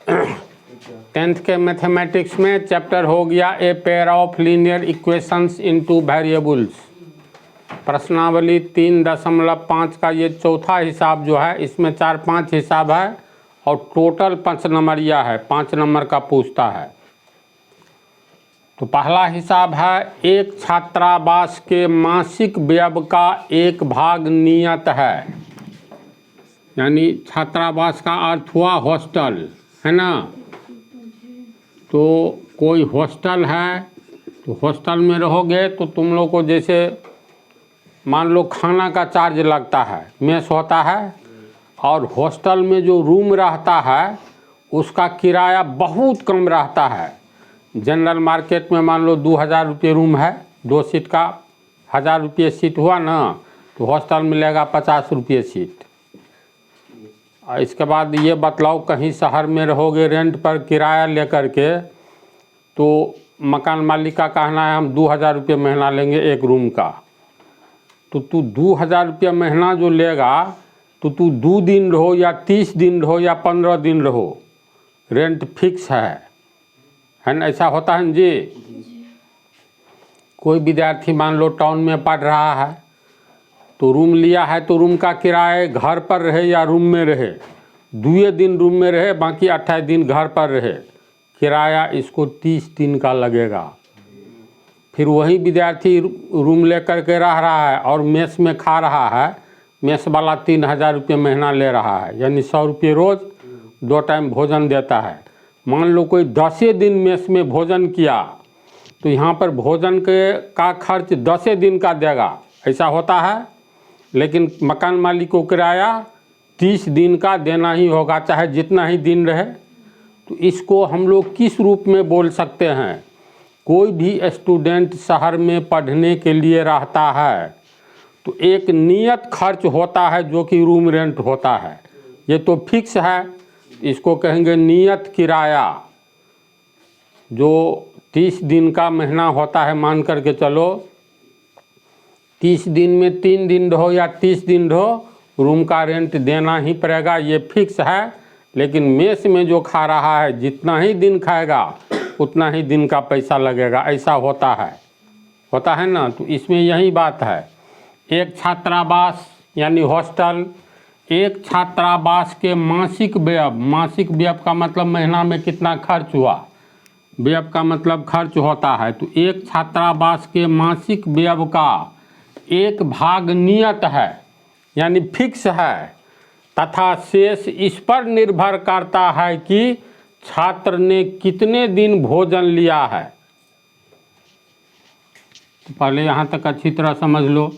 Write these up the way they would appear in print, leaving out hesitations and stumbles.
10th के mathematics में chapter हो गया a pair of linear equations into variables. प्रश्नावली 3.5 का ये चौथा हिसाब जो है, इसमें 4-5 हिसाब है और टोटल 5 नंबरिया है, 5 नंबर का पूछता है। तो पहला हिसाब है, एक छात्रावास के मासिक व्यय का 1/2 नियत है। यानी छात्रावास का अर्थ हुआ हॉस्टल, है ना। तो कोई हॉस्टल है तो हॉस्टल में रहोगे तो तुम लोग को जैसे मान लो खाना का चार्ज लगता है, मेस होता है, और हॉस्टल में जो रूम रहता है उसका किराया बहुत कम रहता है। जनरल मार्केट में मान लो 2000 रुपये रूम है, 2 सीट का 1000 रुपये सीट हुआ ना, तो हॉस्टल मिलेगा 50 रुपये सीट। और इसके बाद ये बतलाओ, कहीं शहर में रहोगे रेंट पर किराया लेकर के, तो मकान मालिक का कहना है हम 2000 रुपये महीना लेंगे एक रूम का। तो तू 2000 रुपये महीना जो लेगा तो तू 2 दिन रहो या 30 दिन रहो या 15 दिन रहो, रेंट फिक्स है ना। ऐसा होता है जी। कोई विद्यार्थी मान लो टाउन में पढ़ रहा है तो रूम लिया है, तो रूम का किराया घर पर रहे या रूम में रहे, 2 दिन रूम में रहे बाकी 28 दिन घर पर रहे, किराया इसको 30 दिन का लगेगा। फिर वही विद्यार्थी रूम लेकर के रह रहा है और मेस में खा रहा है, मेस वाला 3000 रुपये महीना ले रहा है, यानी 100 रुपये रोज़, 2 टाइम भोजन देता है। मान लो कोई 10 दिन मेस में भोजन किया तो यहाँ पर भोजन का खर्च 10 दिन का देगा, ऐसा होता है। लेकिन मकान मालिक को किराया 30 दिन का देना ही होगा, चाहे जितना ही दिन रहे। तो इसको हम लोग किस रूप में बोल सकते हैं? कोई भी स्टूडेंट शहर में पढ़ने के लिए रहता है तो एक नियत खर्च होता है जो कि रूम रेंट होता है, ये तो फिक्स है, इसको कहेंगे नियत किराया। जो 30 दिन का महीना होता है, मान करके चलो 30 दिन में 3 दिन रहो या 30 दिन रहो, रूम का रेंट देना ही पड़ेगा, ये फिक्स है। लेकिन मेस में जो खा रहा है जितना ही दिन खाएगा उतना ही दिन का पैसा लगेगा, ऐसा होता है ना। तो इसमें यही बात है, एक छात्रावास यानी हॉस्टल, एक छात्रावास के मासिक व्यय का मतलब महीना में कितना खर्च हुआ, व्यय का मतलब खर्च होता है। तो एक छात्रावास के मासिक व्यय का 1/2 नियत है, यानी फिक्स है, तथा शेष इस पर निर्भर करता है कि छात्र ने कितने दिन भोजन लिया है। तो पहले यहाँ तक अच्छी तरह समझ लो।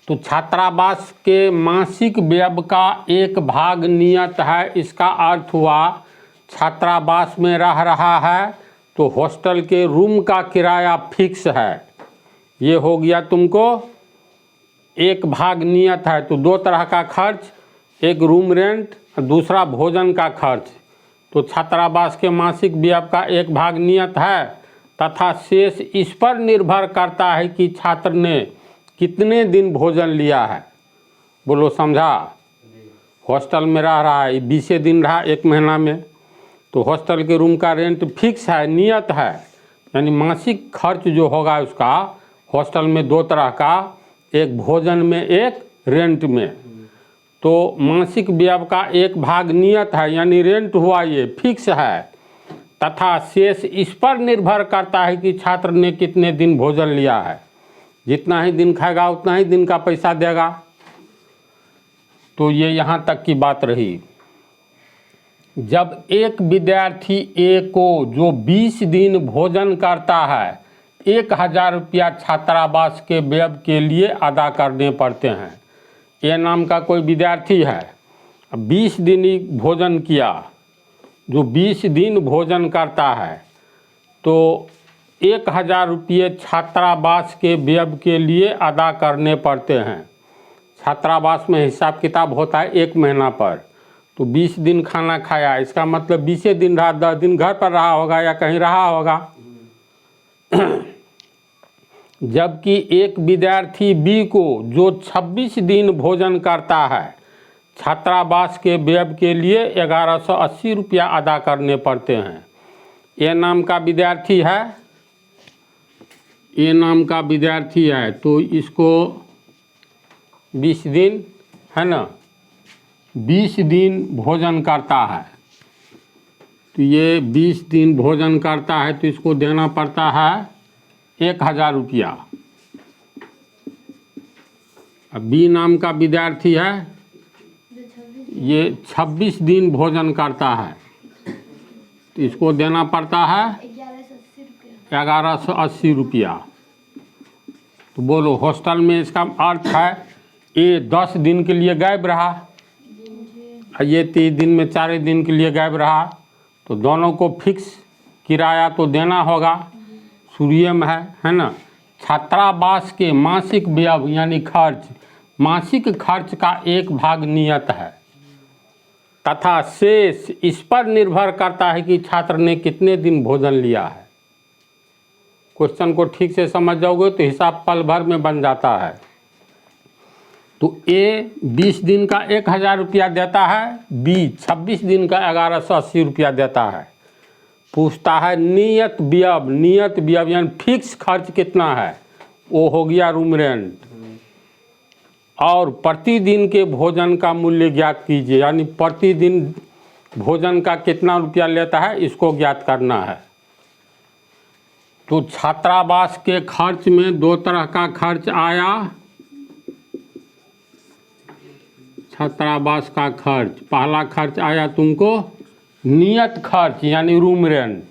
तो छात्रावास के मासिक व्यय का 1/2 नियत है, इसका अर्थ हुआ छात्रावास में रह रहा है तो हॉस्टल के रूम का किराया फिक्स है, ये हो गया तुमको 1/2 नियत है। तो 2 तरह का खर्च, एक रूम रेंट, दूसरा भोजन का खर्च। तो छात्रावास के मासिक व्यय का 1/2 नियत है, तथा शेष इस पर निर्भर करता है कि छात्र ने कितने दिन भोजन लिया है। बोलो समझा? हॉस्टल में रह रहा है, 20 दिन रहा एक महीना में, तो हॉस्टल के रूम का रेंट फिक्स है, नियत है, यानी मासिक खर्च जो होगा उसका हॉस्टल में 2 तरह का, एक भोजन में एक रेंट में। तो मासिक व्यय का 1/2 नियत है, यानी रेंट हुआ, ये फिक्स है, तथा शेष इस पर निर्भर करता है कि छात्र ने कितने दिन भोजन लिया है, जितना ही दिन खाएगा उतना ही दिन का पैसा देगा। तो ये यहाँ तक की बात रही। जब एक विद्यार्थी ए को जो 20 दिन भोजन करता है, 1000 रुपया छात्रावास के व्यय के लिए अदा करने पड़ते हैं। ए नाम का कोई विद्यार्थी है, 20 दिन ही भोजन किया, जो 20 दिन भोजन करता है तो 1000 रुपये छात्रावास के व्यय के लिए अदा करने पड़ते हैं। छात्रावास में हिसाब किताब होता है 1 महीना पर, तो 20 दिन खाना खाया, इसका मतलब 20 दिन रहा, 10 दिन घर पर रहा होगा या कहीं रहा होगा। जबकि एक विद्यार्थी बी को जो 26 दिन भोजन करता है, छात्रावास के व्यय के लिए 1180 रुपया अदा करने पड़ते हैं। ए नाम का विद्यार्थी है, ए नाम का विद्यार्थी है, तो इसको 20 दिन है ना, 20 दिन भोजन करता है, तो ये 20 दिन भोजन करता है तो इसको देना पड़ता है 1000 रुपया। अब बी नाम का विद्यार्थी है, ये 26 दिन भोजन करता है तो इसको देना पड़ता है 1180 रुपया। तो बोलो हॉस्टल में इसका अर्थ है ये 10 दिन के लिए गायब रहा, ये 30 दिन में 4 दिन के लिए गायब रहा, तो दोनों को फिक्स किराया तो देना होगा, सूर्य में है ना। छात्रावास के मासिक व्यय यानी खर्च, मासिक खर्च का एक भाग नियत है तथा शेष इस पर निर्भर करता है कि छात्र ने कितने दिन भोजन लिया है। क्वेश्चन को ठीक से समझ जाओगे तो हिसाब पल भर में बन जाता है। तो ए 20 दिन का 1000 रुपया देता है, बी 26 दिन का 1180 रुपया देता है। पूछता है नियत व्यय, नियत व्यय यानी फिक्स खर्च कितना है, वो हो गया रूम रेंट, और प्रतिदिन के भोजन का मूल्य ज्ञात कीजिए, यानी प्रतिदिन भोजन का कितना रुपया लेता है इसको ज्ञात करना है। तो छात्रावास के खर्च में 2 तरह का खर्च आया। छात्रावास का खर्च, पहला खर्च आया तुमको नियत खर्च यानी रूम रेंट,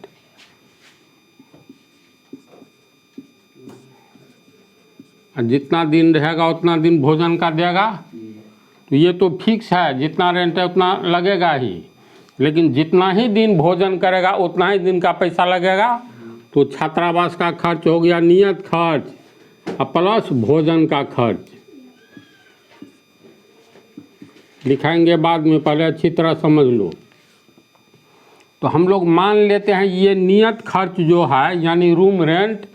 जितना दिन रहेगा उतना दिन भोजन का देगा, तो ये तो फिक्स है, जितना रेंट है उतना लगेगा ही, लेकिन जितना ही दिन भोजन करेगा उतना ही दिन का पैसा लगेगा। तो छात्रावास का खर्च हो गया नियत खर्च प्लस भोजन का खर्च। लिखाएंगे बाद में, पहले अच्छी तरह समझ लो। तो हम लोग मान लेते हैं ये नियत खर्च जो है यानी रूम रेंट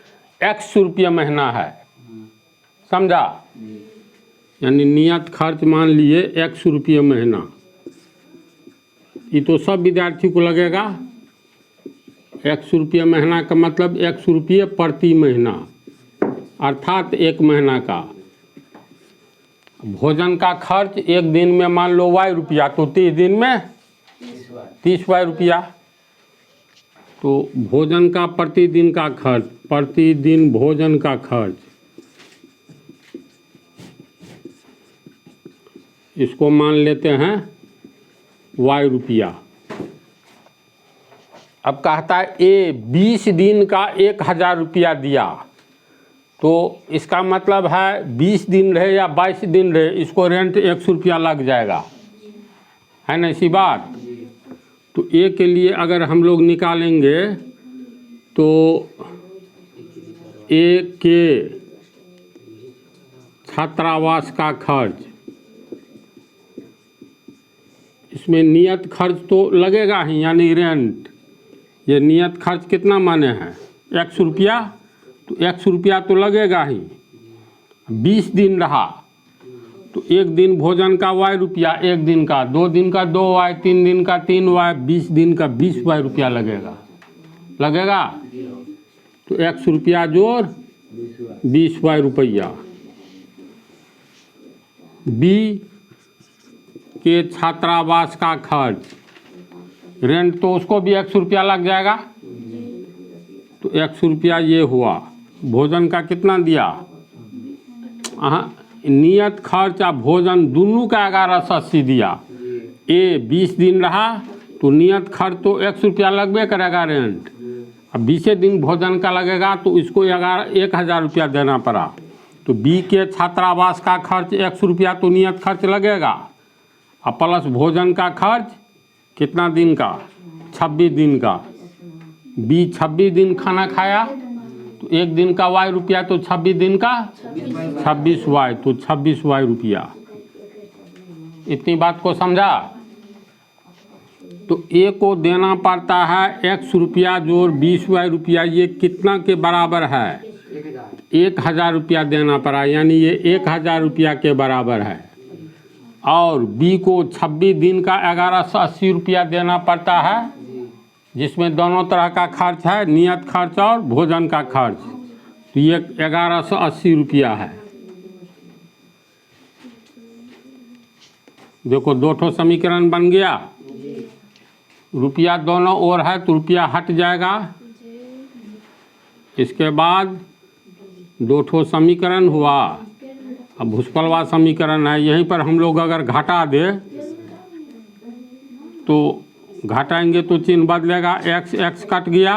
100 रुपया महीना है, समझा, यानी नियत खर्च मान लिए 100 रुपये महीना। ये तो सब विद्यार्थी को लगेगा। 100 रुपये महीना का मतलब 100 रुपये प्रति महीना, अर्थात 1 महीना का। भोजन का खर्च एक दिन में मान लो Y रुपया, तो 30 दिन में 30 Y रुपया। तो भोजन का प्रतिदिन का खर्च, प्रतिदिन भोजन का खर्च, इसको मान लेते हैं Y रुपया। अब कहता है ए 20 दिन का 1000 रुपया दिया, तो इसका मतलब है 20 दिन रहे या 22 दिन रहे इसको रेंट 100 रुपया लग जाएगा, है ना, इसी बात। तो ए के लिए अगर हम लोग निकालेंगे तो ए के छात्रावास का खर्च, इसमें नियत खर्च तो लगेगा ही यानी रेंट। ये नियत खर्च कितना माने हैं 100 रुपया, तो 100 रुपया तो लगेगा ही। 20 दिन रहा तो एक दिन भोजन का Y रुपया, एक दिन का, 2 दिन का 2Y, 3 दिन का 3Y, 20 दिन का 20Y रुपया लगेगा, लगेगा। तो 100 रुपया जोड़ 20Y रुपया। बी के छात्रावास का खर्च, रेंट तो उसको भी 100 रुपया लग जाएगा, तो 100 रुपया ये हुआ। भोजन का कितना दिया, नियत खर्च और भोजन दोनों का 1180 दिया। ए 20 दिन रहा तो नियत खर्च तो 100 रुपया लगभग करेगा रेंट, अब 20 दिन भोजन का लगेगा तो इसको 1000 रुपया देना पड़ा। तो बी के छात्रावास का खर्च 100 रुपया तो नियत खर्च लगेगा, और प्लस भोजन का खर्च कितना दिन का, 26 दिन का। बी 26 दिन खाना खाया तो एक दिन का Y रुपया, तो 26 दिन का 26Y, तो 26Y रुपया। इतनी बात को समझा। तो ए को देना पड़ता है 100 रुपया जोड़ 20Y रुपया, ये कितना के बराबर है, 1000 रुपया देना पड़ा, यानी ये 1000 रुपया के बराबर है। और बी को 26 दिन का 1180 रुपया देना पड़ता है, जिसमें दोनों तरह का खर्च है, नियत खर्च और भोजन का खर्च। तो ये 1180 रुपया है। देखो दो ठो समीकरण बन गया, रुपया दोनों ओर है तो रुपया हट जाएगा। इसके बाद दो ठो समीकरण हुआ। अब भुसकलवा समीकरण है, यहीं पर हम लोग अगर घटा दे तो घटाएंगे तो चिन्ह बदलेगा, एक्स एक्स कट गया,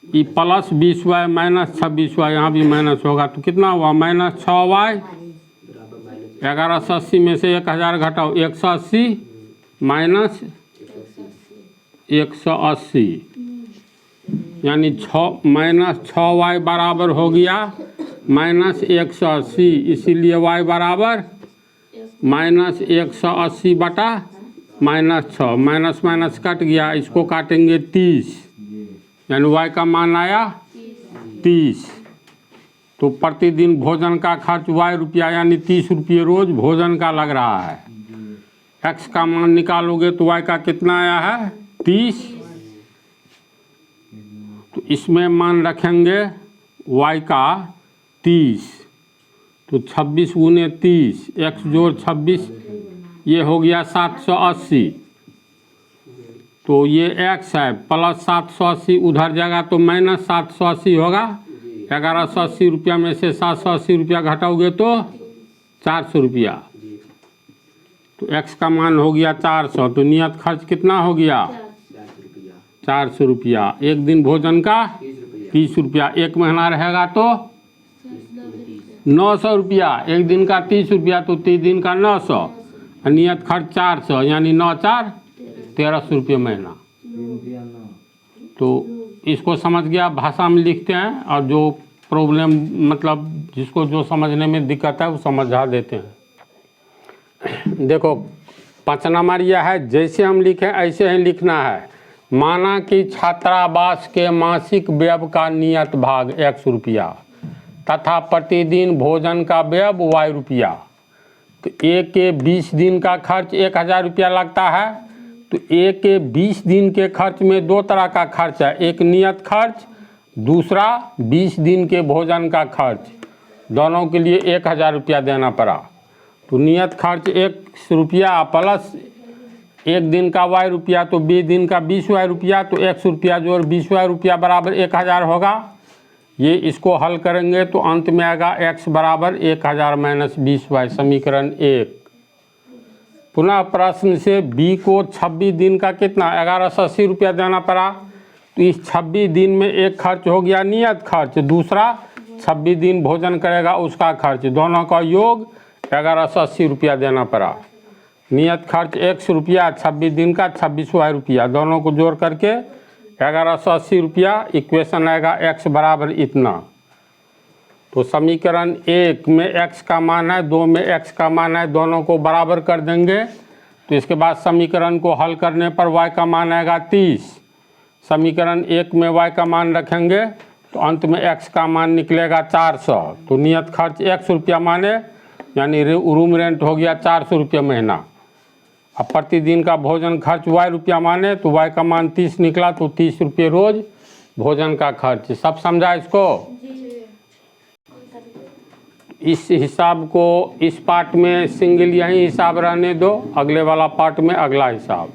E plus 20y minus 26y, यहाँ भी माइनस होगा तो कितना हुआ माइनस 6y। 1180 में से 1000 घटाओ, 180 माइनस 180 यानी 6 माइनस 6y बराबर हो गया माइनस 180। इसीलिए y बराबर माइनस 180 बटा माइनस 6, माइनस माइनस कट गया, इसको काटेंगे 30, यानी y का मान आया 30। तो प्रतिदिन भोजन का खर्च y रुपया यानी 30 रुपये रोज भोजन का लग रहा है। x का मान निकालोगे तो y का कितना आया है 30। तो इसमें मान रखेंगे y का 30, तो 26 गुने 30, x जोड़ 26, ये हो गया 780। तो ये x है प्लस 780, उधर जाएगा तो माइनस 780 होगा। 1180 रुपया में से 780 रुपया घटाओगे तो 400 रुपया, तो x का मान हो गया 400। तो नियत खर्च कितना हो गया 400 रुपया। एक दिन भोजन का 30 रुपया, एक महीना रहेगा तो 900 रुपया। एक दिन का 30 रुपया तो 30 दिन का 900, नियत खर्च 400 यानी 9 4 1300 रुपये महीना। तो इसको समझ गया, भाषा में लिखते हैं, और जो प्रॉब्लम मतलब जिसको जो समझने में दिक्कत है वो समझा देते हैं। देखो 5 नंबर यह है, जैसे हम लिखें ऐसे ही लिखना है। माना कि छात्रावास के मासिक व्यय का नियत भाग x रुपया तथा प्रतिदिन भोजन का व्यय y रुपया। तो ए के 20 दिन का खर्च 1000 रुपया लगता है। तो ए के 20 दिन के खर्च में दो तरह का खर्च है, एक नियत खर्च, दूसरा 20 दिन के भोजन का खर्च। दोनों के लिए 1000 रुपया देना पड़ा। तो नियत खर्च 1 रुपया प्लस एक दिन का y रुपया, तो 20 दिन का 20y रुपया, तो 100 रुपया जोड़ 20y रुपया बराबर 1000 होगा। ये इसको हल करेंगे तो अंत में आएगा x बराबर 1000 माइनस 20y, समीकरण 1। पुनः प्रश्न से b को 26 दिन का कितना 1180 रुपया देना पड़ा। तो इस 26 दिन में एक खर्च हो गया नियत खर्च, दूसरा 26 दिन भोजन करेगा उसका खर्च, दोनों का योग 1180 रुपया देना पड़ा। नियत खर्च 100 रुपया, 26 दिन का 26y रुपया, दोनों को जोड़ करके 1180 रुपया। इक्वेशन आएगा x बराबर इतना। तो समीकरण 1 में x का मान है, 2 में x का मान है, दोनों को बराबर कर देंगे। तो इसके बाद समीकरण को हल करने पर y का मान आएगा 30। समीकरण 1 में y का मान रखेंगे तो अंत में x का मान निकलेगा 400। तो नियत खर्च 100 रुपया माने, यानी रूम रेंट हो गया 400 रुपया महीना। अब प्रतिदिन का भोजन खर्च y रुपया माने तो y का मान 30 निकला, तो 30 रुपये रोज भोजन का खर्च। सब समझा इसको? इस हिसाब को इस पार्ट में सिंगल यही हिसाब रहने दो, अगले वाला पार्ट में अगला हिसाब।